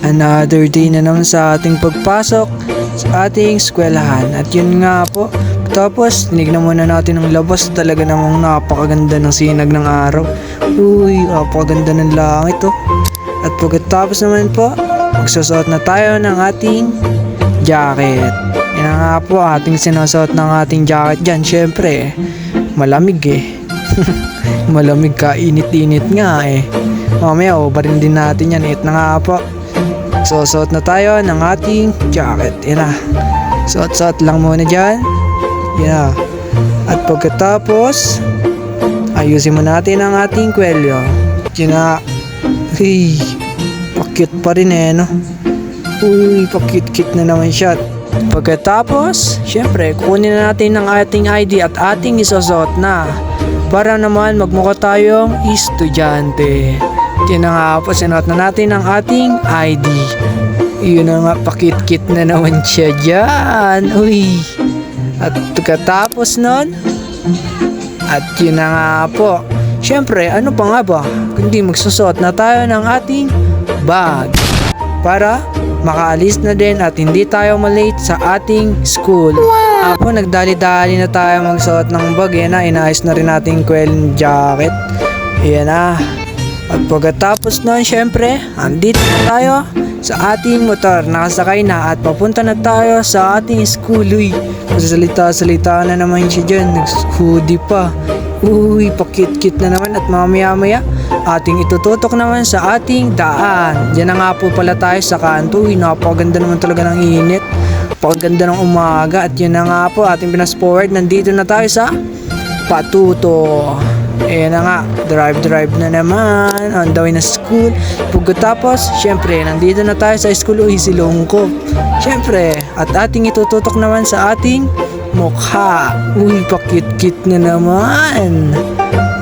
Another day na naman sa ating pagpasok sa ating eskwelahan. At yun nga po, tapos tinignan muna natin ang labas. Talaga namang napakaganda ng sinag ng araw. Uy, napakaganda ng langit oh. At pagkatapos naman po, magsusuot na tayo ng ating jacket. Yan na nga po ating sinusuot ng ating jacket dyan. Syempre, malamig eh. Malamig ka, init-init nga eh. Mamaya barin din natin yan. It na nga po. Susuot na tayo ng ating jacket. Yan na. Suot-suot lang muna dyan. Yan na. At pagkatapos, ayusin mo natin ang ating kwelyo. Yan na. Hey, pa-cute pa rin eh no. Uy, pa-cute-cute na naman siya. Pagkatapos, syempre, kukunin na natin ang ating ID at ating isusuot na. Para naman magmukha tayong estudyante. Yun na nga po, sinuot na natin ang ating ID. Yun na nga, pakit-kit na naman siya dyan. Uy. At pagkatapos nun, at yun na nga po, syempre, ano pa nga ba? Kundi magsusuot na tayo ng ating bag. Para makaalis na din at hindi tayo malate sa ating school. Apo, nagdali-dali na tayo magsuot ng bag. Yan na, inaayos na rin natin yung jacket. Yan na. At pagkatapos nun, syempre, andito na tayo sa ating motor. Nakasakay na at papunta na tayo sa ating school. Uy, masasalita-salita na naman siya dyan. Nag-hoodie pa. Uy, pakit-kit na naman at mamaya-maya ating itututok naman sa ating daan. Diyan na nga po pala tayo sa kanto. Uy, napakaganda naman talaga ng init. Napakaganda ng umaga. At yun na nga po ating pinas-forward. Nandito na tayo sa Patuto. Ayan na nga, drive na naman. On the way na school. Pagkatapos, syempre, nandito na tayo sa school. Uy, silong ko. Syempre, at ating itututok naman sa ating mukha. Uy, pakit-kit na naman.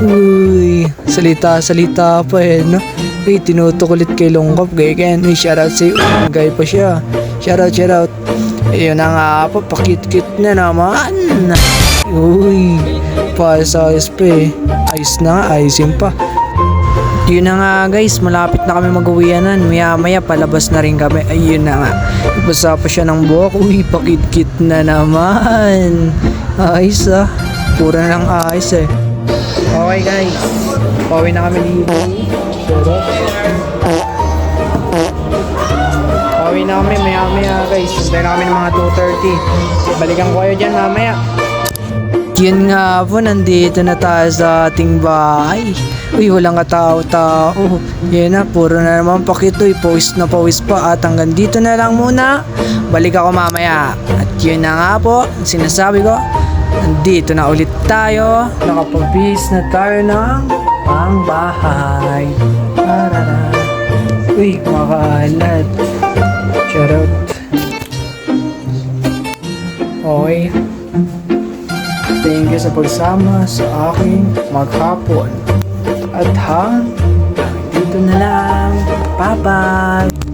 Uy, salita-salita pa eh, no? Uy, tinutok ulit kay Longkop. Gayken, uy, shoutout sa'yo. Gay pa siya. Shoutout. Ayun na nga po, pakit-kit na naman. Uy, pasayos pa eh. Ayos na nga, ayosin pa. Yun na nga guys, malapit na kami mag-uwianan. Maya palabas na rin kami. Ayun na nga, ipasa pa siya ng buhok. Uy, pakit-kit na naman. Ayos ah, pura na lang ayos eh. Okay guys, pauwi na kami dito. Pauwi na kami maya guys. Hintay na kami ng mga 2:30. Balikan ko kayo dyan mamaya. Yun nga po, nandito na tayo sa ating bahay. Uy, walang katao-tao. Yan na, puro na naman pakitoy. Pawis na pawis pa. At hanggang dito na lang muna. Balik ako mamaya. At yun na nga po, sinasabi ko, nandito na ulit tayo. Nakapabis na tayo ng pangbahay. Parara. Uy, kumakalat. Shoutout. Okay. Thank you sa pagsama sa aking maghapon. At dito na lang. Bye-bye!